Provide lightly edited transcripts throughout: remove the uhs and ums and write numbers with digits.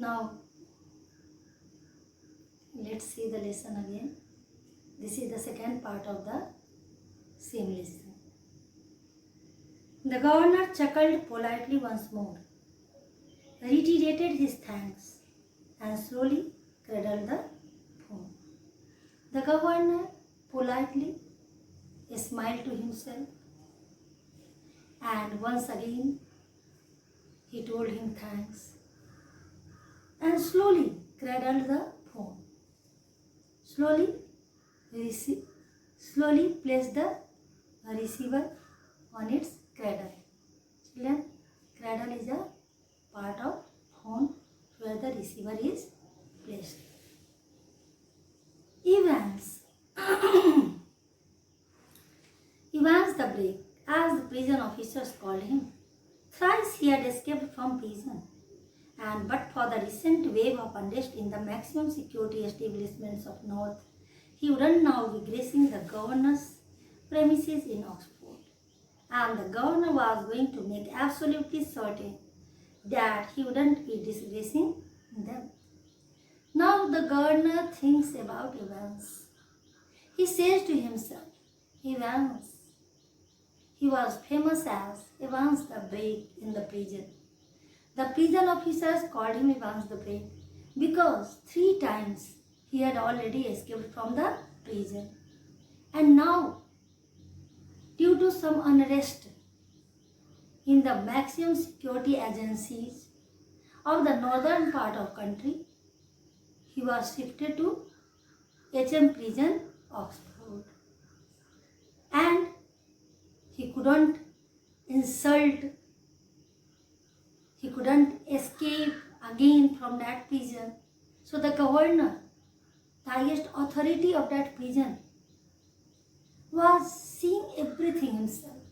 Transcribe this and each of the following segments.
Now, let's see the lesson again. This is the second part of the same lesson. The governor chuckled politely once more, reiterated his thanks, and slowly cradled the phone. The governor politely smiled to himself, and once again he told him thanks, and slowly cradled the phone. Slowly placed the receiver on its cradle. Children, cradle is a part of phone where the receiver is placed. Evans the brave, as the prison officers called him. Thrice he had escaped from prison, and but for the recent wave of unrest in the maximum security establishments of North, he wouldn't now be gracing the governor's premises in Oxford. And the governor was going to make absolutely certain that he wouldn't be disgracing them. Now the governor thinks about Evans. He says to himself, Evans. He was famous as Evans the Brave in the prison. The prison officers called him Evans the Brave because 3 times he had already escaped from the prison. And now, due to some unrest in the maximum security agencies of the northern part of country, he was shifted to HM Prison, Oxford. And he couldn't escape again from that prison. So the governor, the highest authority of that prison, was seeing everything himself.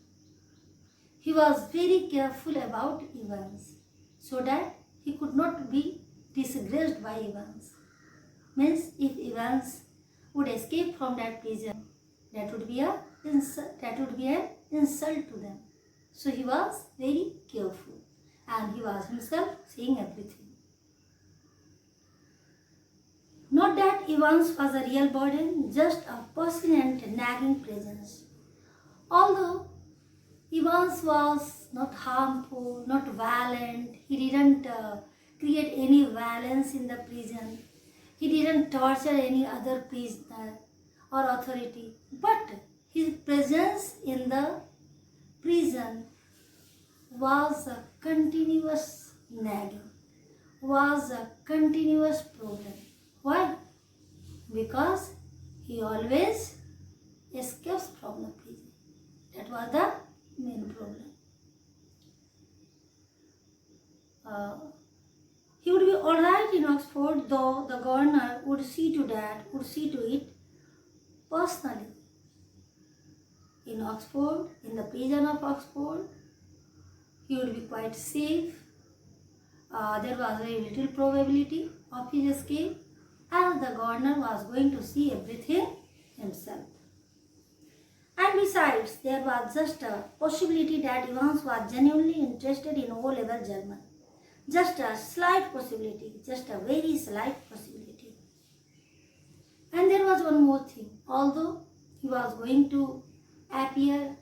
He was very careful about Evans so that he could not be disgraced by Evans. Means if Evans would escape from that prison, that would be an insult to them. So he was very careful and he was himself seeing everything. Not that Evans was a real burden, just a persistent nagging presence. Although Evans was not harmful, not violent, he didn't create any violence in the prison, he didn't torture any other prisoner or authority, but his presence in the prison was a continuous nagging, was a continuous problem. Why? Because he always escapes from the prison. That was the main problem. He would be alright in Oxford, though the governor would see to it personally. In Oxford, in the prison of Oxford, he would be quite safe. There was very little probability of his escape, as the governor was going to see everything himself. And besides, there was just a possibility that Evans was genuinely interested in O-level German. Just a slight possibility, just a very slight possibility. And there was one more thing. Although he was going to appear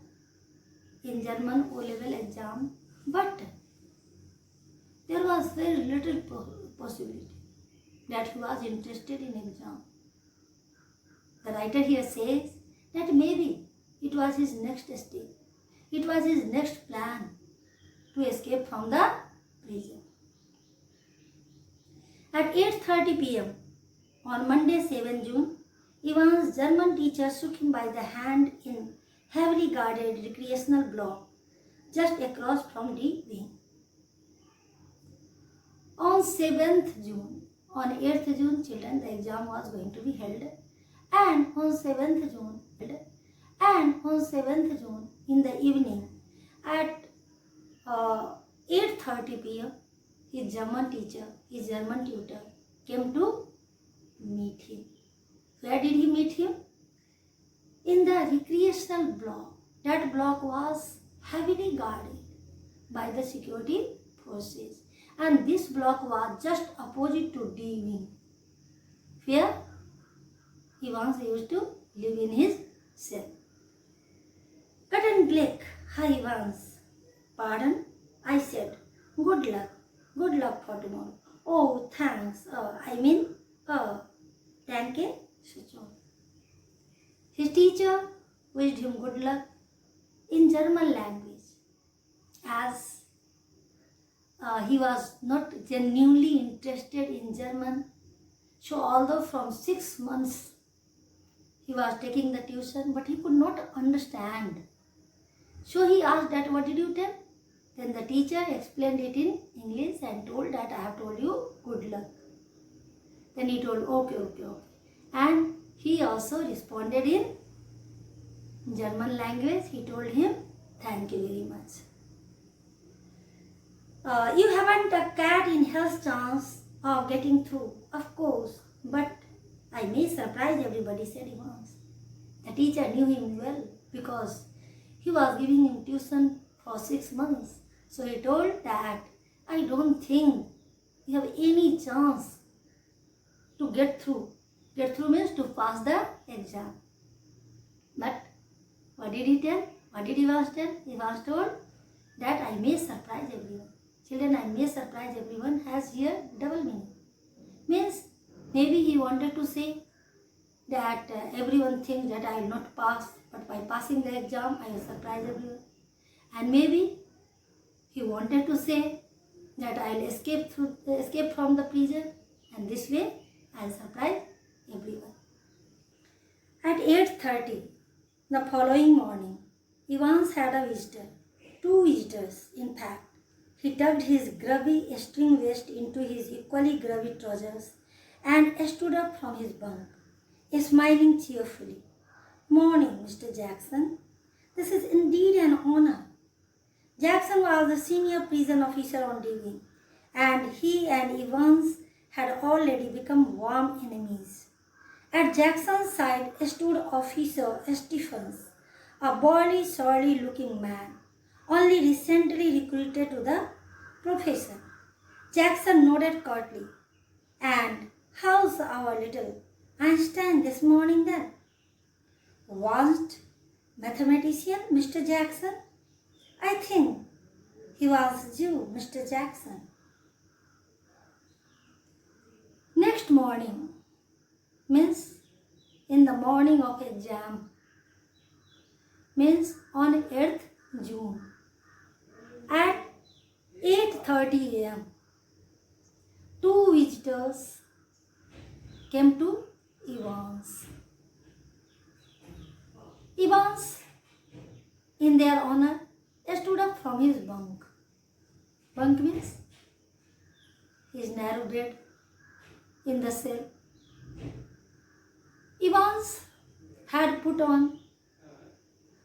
in German O-level exam, but there was very little possibility that he was interested in exam. The writer here says that maybe it was his next step. It was his next plan to escape from the prison. At 8:30 p.m. on Monday 7 June, Evans' German teacher shook him by the hand in heavily guarded recreational block just across from the wing. On 7th June, on 8th June, children, the exam was going to be held, and on 7th June in the evening at 8:30 p.m. his German tutor came to meet him. Where did he meet him? In the recreational block. That block was heavily guarded by the security forces, and this block was just opposite to D wing, where he once used to live in his cell. Cut and Blake, hi once. Pardon? I said, good luck for tomorrow. Oh, thanks. Thank you, Suchon. His teacher wished him good luck in German language, as he was not genuinely interested in German. So although from 6 months he was taking the tuition, but he could not understand. So he asked that, what did you tell? Then the teacher explained it in English and told that I have told you good luck. Then he told okay. And he also responded in German language. He told him thank you very much. You haven't a cat in hell's chance of getting through, of course, but I may surprise everybody, said Evans. The teacher knew him well because he was giving him tuition for 6 months. So he told that I don't think you have any chance to get through. Get through means to pass the exam. But what did he tell? What did Evans tell? Evans told that I may surprise everyone. Children, I may surprise everyone has here double meaning. Means maybe he wanted to say that everyone thinks that I will not pass, but by passing the exam I will surprise everyone. And maybe he wanted to say that I will escape from the prison, and this way I will surprise everyone. At 8:30 the following morning, Evans had a visitor. 2 visitors, in fact. He tucked his grubby string vest into his equally grubby trousers and stood up from his bunk, smiling cheerfully. Morning, Mr. Jackson. This is indeed an honor. Jackson was the senior prison officer on duty, and he and Evans had already become warm enemies. At Jackson's side stood Officer Stephens, a burly, surly-looking man, only recently recruited to the profession. Jackson nodded curtly. And how's our little Einstein this morning then? Wasn't mathematician, Mr. Jackson? I think he was Jew, Mr. Jackson. Next morning, means in the morning of exam, means on 8th June, at 8:30 a.m., 2 visitors came to Evans. Evans, in their honor, stood up from his bunk. Bunk means his narrow bed in the cell. Evans had put on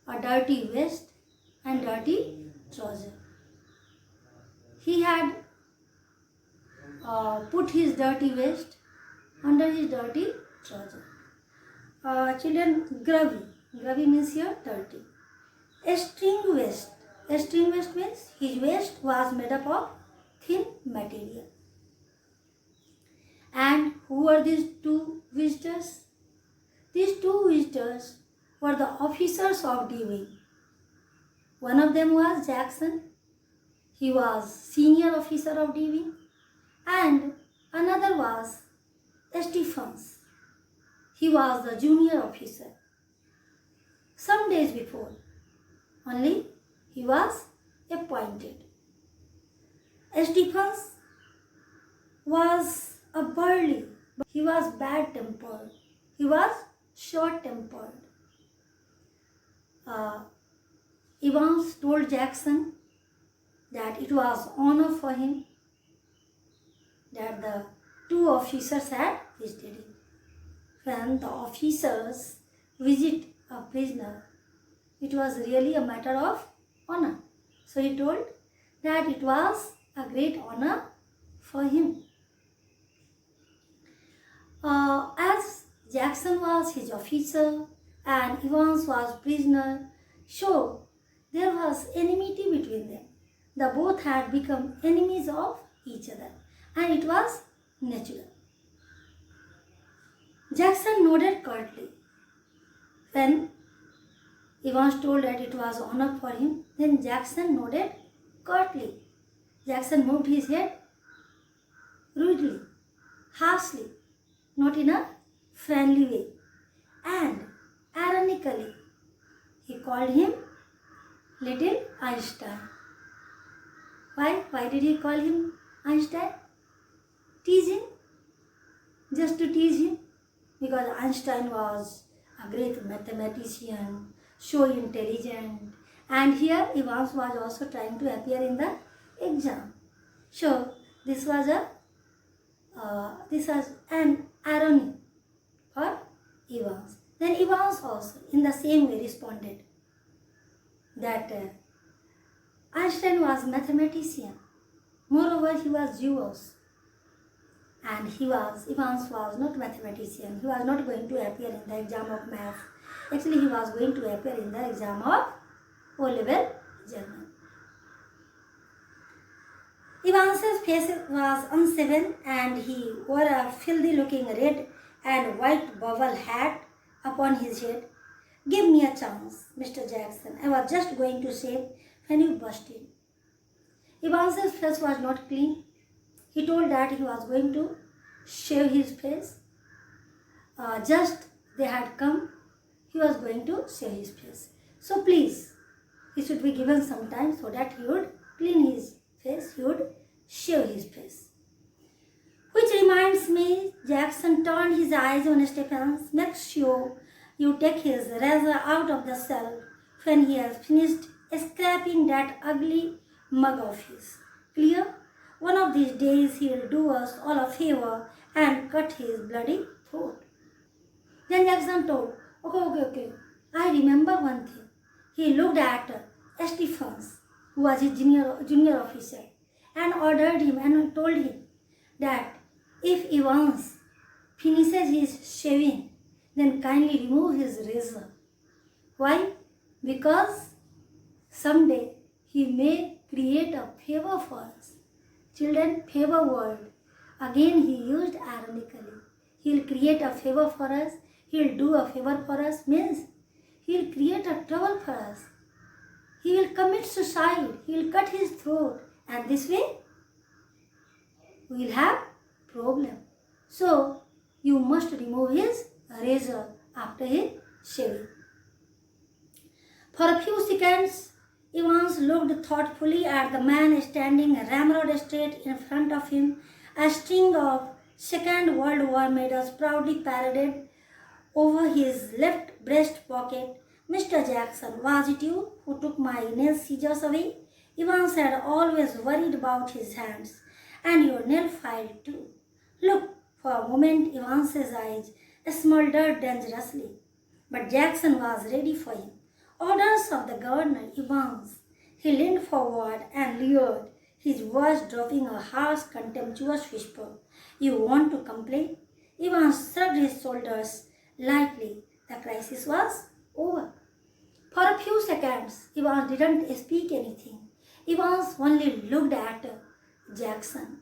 a dirty vest and dirty trouser. He had put his dirty vest under his dirty trouser. Children, grubby. Grubby means here dirty. A string vest. A string vest means his vest was made up of thin material. And who were these 2 visitors? These 2 visitors were the officers of DV. One of them was Jackson. He was senior officer of DV. And another was Stephens. He was the junior officer. Some days before, only he was appointed. Stephens was a burly, but he was bad-tempered. He was short-tempered. Evans told Jackson that it was honor for him that the 2 officers had visited him. When the officers visit a prisoner, it was really a matter of honor. So he told that it was a great honor for him. As Jackson was his officer and Evans was prisoner, so there was enmity between them. The both had become enemies of each other, and it was natural. Jackson nodded curtly. When Evans told that it was honor for him, then Jackson nodded curtly. Jackson moved his head rudely, harshly, not in a friendly way, and ironically, he called him Little Einstein. Why? Why did he call him Einstein? Teasing, just to tease him, because Einstein was a great mathematician, so intelligent, and here Evans was also trying to appear in the exam. So this was an irony for Evans. Then Evans also in the same way responded that Einstein was mathematician. Moreover, he was Jewish. And Evans was not mathematician. He was not going to appear in the exam of math. Actually, he was going to appear in the exam of O-level German. Evans's face was unshaven and he wore a filthy looking red and white bubble hat upon his head. Give me a chance, Mr. Jackson. I was just going to shave when you burst in. Evans's face was not clean. He told that he was going to shave his face. Just they had come, he was going to shave his face. So please, he should be given some time so that he would clean his face, he would shave his face. Which reminds me, Jackson turned his eyes on Stephens. Make sure you take his razor out of the shelf when he has finished scraping that ugly mug of his. Clear? One of these days he'll do us all a favor and cut his bloody throat. Then Jackson told, okay. I remember one thing. He looked at Stephens, who was his junior officer, and ordered him and told him that if Evans finishes his shaving, then kindly remove his razor. Why? Because someday he may create a favor for us. Children, favor word. Again he used ironically. He'll create a favor for us. He'll do a favor for us means he'll create a trouble for us. He will commit suicide. He will cut his throat. And this way, we will have problem. So, you must remove his razor after his shaving. For a few seconds, Evans looked thoughtfully at the man standing ramrod straight in front of him. A string of Second World War medals proudly paraded over his left breast pocket. Mr. Jackson, was it you who took my nail scissors away? Evans had always worried about his hands, and your nail file too. Look, for a moment Evans's eyes smoldered dangerously, but Jackson was ready for him. Orders of the governor, Evans. He leaned forward and leered, his voice dropping a harsh, contemptuous whisper. You want to complain? Evans shrugged his shoulders lightly. The crisis was over. For a few seconds, Evans didn't speak anything. Evans only looked at Jackson.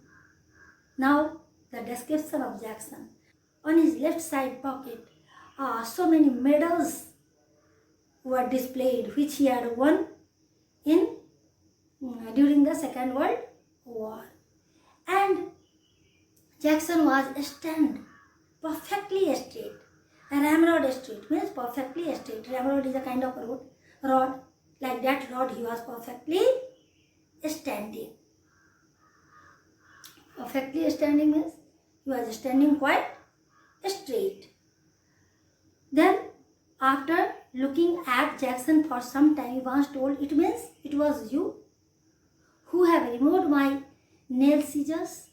Now, the description of Jackson. On his left side pocket, so many medals were displayed which he had won during the Second World War. And Jackson was stand perfectly straight. A ramrod straight means perfectly straight. Ramrod is a kind of rod. Like that rod he was perfectly standing. Perfectly standing means he was standing quite straight. Then after looking at Jackson for some time, Evans told, it means it was you who have removed my nail scissors.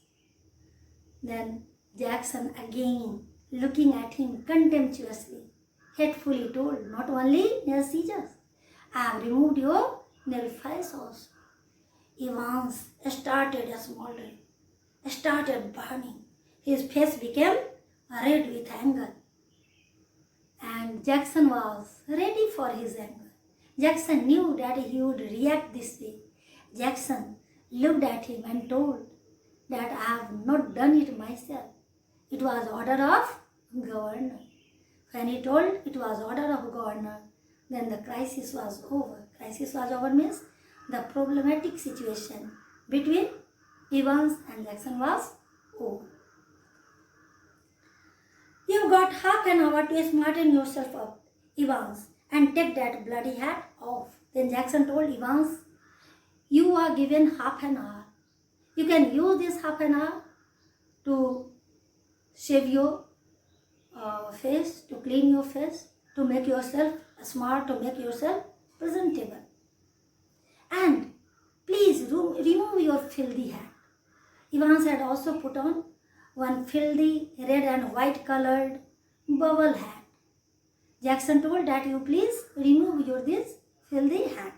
Then Jackson again looking at him contemptuously, hatefully told, not only nail scissors, I have removed your nail files also. Evans started smoldering, started burning. His face became red with anger. And Jackson was ready for his anger. Jackson knew that he would react this way. Jackson looked at him and told, that I have not done it myself. It was order of governor. When he told it was order of governor, then the crisis was over. Crisis was over means the problematic situation between Evans and Jackson was over. You've got half an hour to smarten yourself up, Evans, and take that bloody hat off. Then Jackson told Evans, you are given half an hour. You can use this half an hour to shave your face, to clean your face, to make yourself smart, to make yourself presentable. And please remove your filthy hat. Evans had also put on one filthy red and white colored bubble hat. Jackson told that you please remove this filthy hat.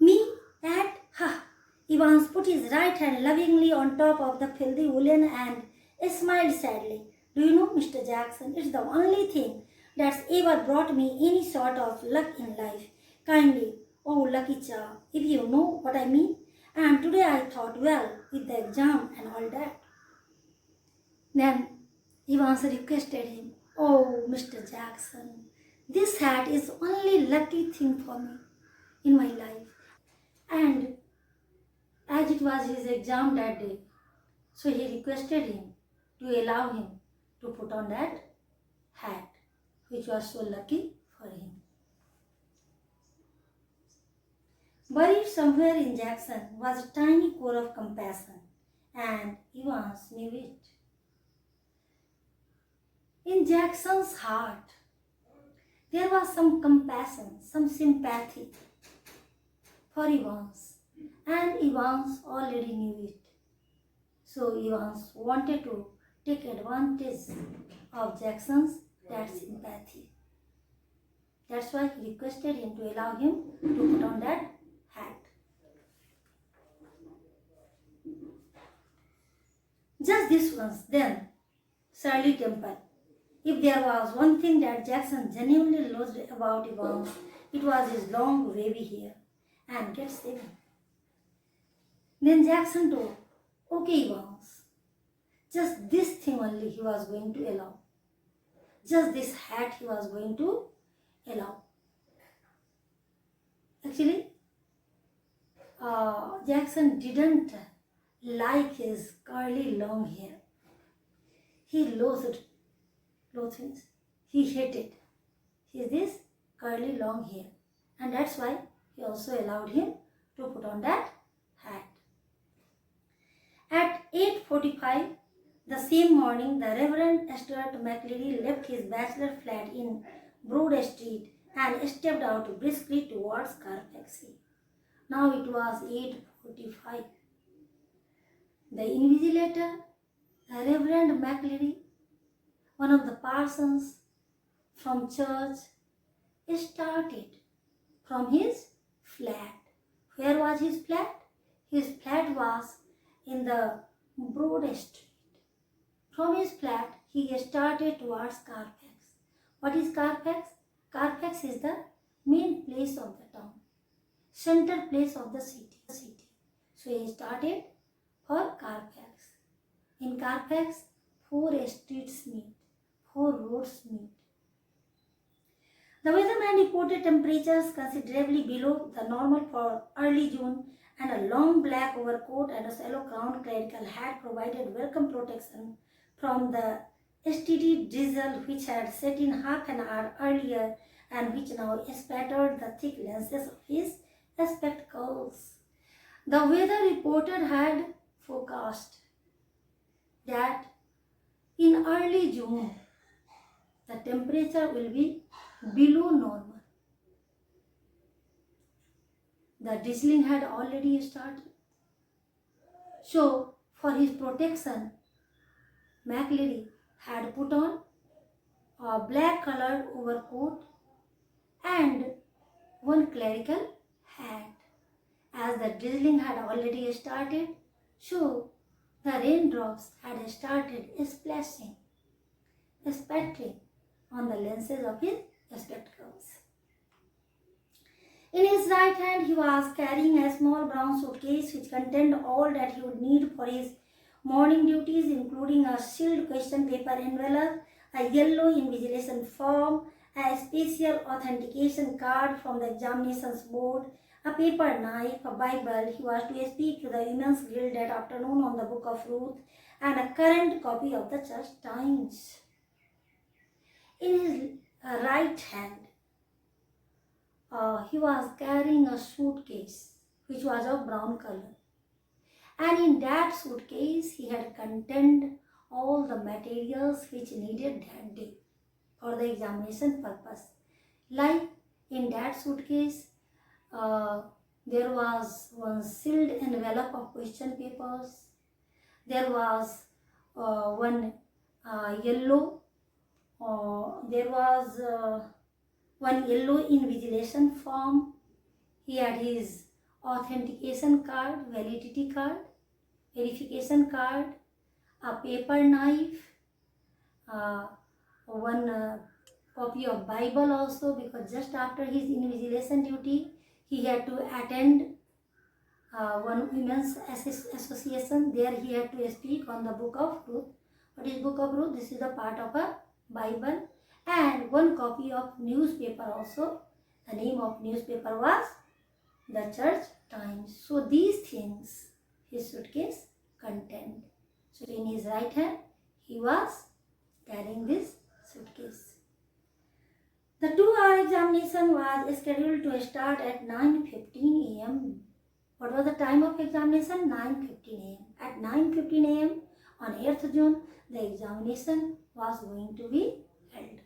Me? That? Ha! Evans put his right hand lovingly on top of the filthy woolen and smiled sadly. Do you know, Mr. Jackson, it's the only thing that's ever brought me any sort of luck in life. Kindly, oh lucky charm, if you know what I mean. And today I thought, well, with the exam and all that. Then Evans requested him, oh, Mr. Jackson, this hat is only lucky thing for me in my life. And as it was his exam that day, so he requested him to allow him to put on that hat, which was so lucky for him. Buried somewhere in Jackson was a tiny core of compassion, and Evans knew it. In Jackson's heart, there was some compassion, some sympathy for Evans, and Evans already knew it. So Evans wanted to take advantage of Jackson's that sympathy. That's why he requested him to allow him to put on that hat. Just this once, then, Shirley Temple. If there was one thing that Jackson genuinely loved about Evans, it was his long wavy hair and get saving. Then Jackson told, okay Evans, just this thing only he was going to allow. Just this hat he was going to allow. Actually, Jackson didn't like his curly long hair. He loathed means he hated this curly long hair, and that's why he also allowed him to put on that hat. At 8:45 the same morning, the Reverend Stuart McLeary left his bachelor flat in Broad Street and stepped out briskly towards Carfax. Now it was 8:45. The Invigilator, the Reverend McLeary, one of the parsons from church, started from his flat. Where was his flat? His flat was in the Broad Street. From his flat, he started towards Carfax. What is Carfax? Carfax is the main place of the town, center place of the city. So he started for Carfax. In Carfax, 4 streets meet, 4 roads meet. The weatherman reported temperatures considerably below the normal for early June, and a long black overcoat and a shallow crowned clerical hat provided welcome protection from the steady drizzle which had set in half an hour earlier and which now spattered the thick lenses of his spectacles. The weather reporter had forecast that in early June the temperature will be below normal. The drizzling had already started. So, for his protection, McLeary had put on a black colored overcoat and one clerical hat. As the drizzling had already started, so the raindrops had started splashing, spattering on the lenses of his spectacles. In his right hand, he was carrying a small brown suitcase which contained all that he would need for his morning duties, including a sealed question paper envelope, a yellow invigilation form, a special authentication card from the examinations board, a paper knife, a Bible. He was to speak to the Women's Guild that afternoon on the Book of Ruth, and a current copy of the Church Times. In his right hand, he was carrying a suitcase which was of brown color. And in that suitcase, he had contained all the materials which needed that day for the examination purpose. Like in that suitcase, there was one sealed envelope of question papers. There was one yellow. There was one yellow invigilation form. He had his authentication card, validity card, verification card, a paper knife, one copy of Bible also, because just after his invigilation duty, he had to attend one women's association. There he had to speak on the Book of Ruth. What is Book of Ruth? This is a part of a Bible. And one copy of newspaper also. The name of newspaper was the Church Times. So these things his suitcase contained. So in his right hand, he was carrying this suitcase. The 2-hour examination was scheduled to start at 9:15 a.m. What was the time of examination? 9:15 a.m. At 9:15 a.m. on 8th June, the examination was going to be held.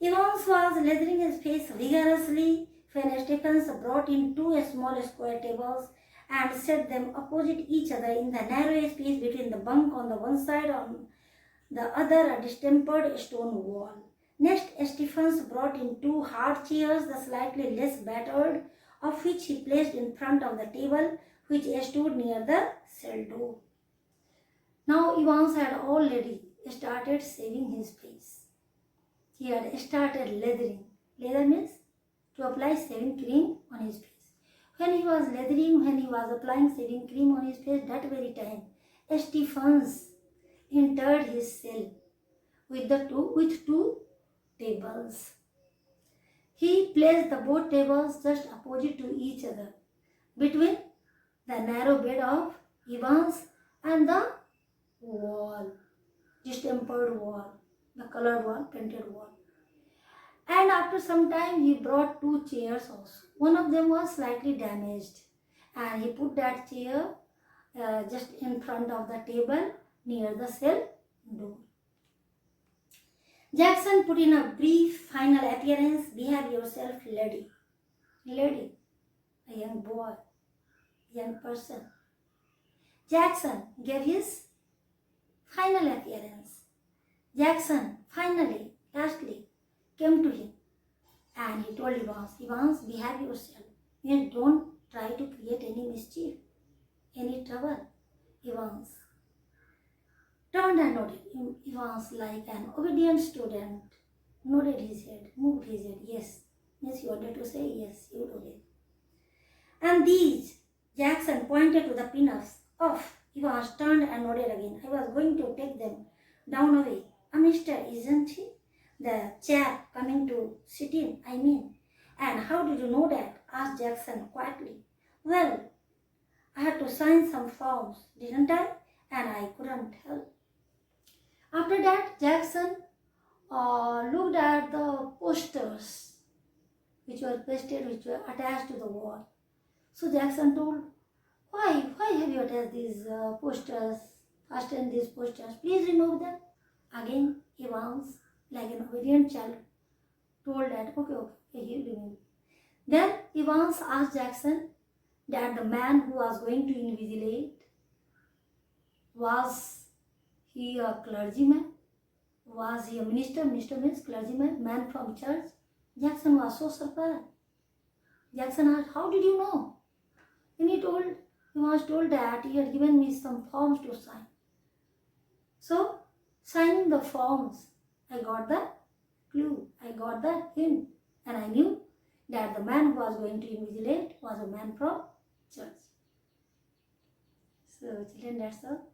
Evans was lathering his face vigorously when Stephens brought in 2 small square tables and set them opposite each other in the narrow space between the bunk on the one side and on the other a distempered stone wall. Next, Stephens brought in 2 hard chairs, the slightly less battered, of which he placed in front of the table, which stood near the cell door. Now Evans had already started shaving his face. He had started lathering. Lather means to apply shaving cream on his face. When he was lathering, when he was applying shaving cream on his face, that very time, Stephens entered his cell with 2 tables. He placed the both tables just opposite to each other, between the narrow bed of Evans and the wall, distempered wall, the colored wall, painted wall. And after some time, he brought 2 chairs also. One of them was slightly damaged, and he put that chair just in front of the table near the cell door. Jackson put in a brief final appearance. Behave yourself, lady. Lady, a young boy, young person. Jackson gave his final appearance. Jackson finally, lastly, came to him and he told Evans, behave yourself. You don't try to create any mischief, any trouble. Evans turned and nodded. Evans, like an obedient student, nodded his head, moved his head. Yes. Yes, you wanted to say yes, you do it. And these, Jackson pointed to the pinners off. Evans turned and nodded again. I was going to take them down away. A mister, isn't he? The chap coming to sit in, I mean. And how did you know that? Asked Jackson quietly. Well, I had to sign some forms, didn't I? And I couldn't help. After that, Jackson looked at the posters which were pasted, which were attached to the wall. So Jackson told, why have you attached these posters, fastened these posters? Please remove them. Again, Evans, like an obedient child, told that, okay, he'll remove. Then Evans asked Jackson that the man who was going to invigilate, was he a clergyman? Was he a minister? Minister means clergyman, man from church. Jackson was so surprised. Jackson asked, how did you know? And he was told that he had given me some forms to sign. So, signing the forms, I got the clue, I got the hint, and I knew that the man who was going to invigilate was a man from church. So children, that's all.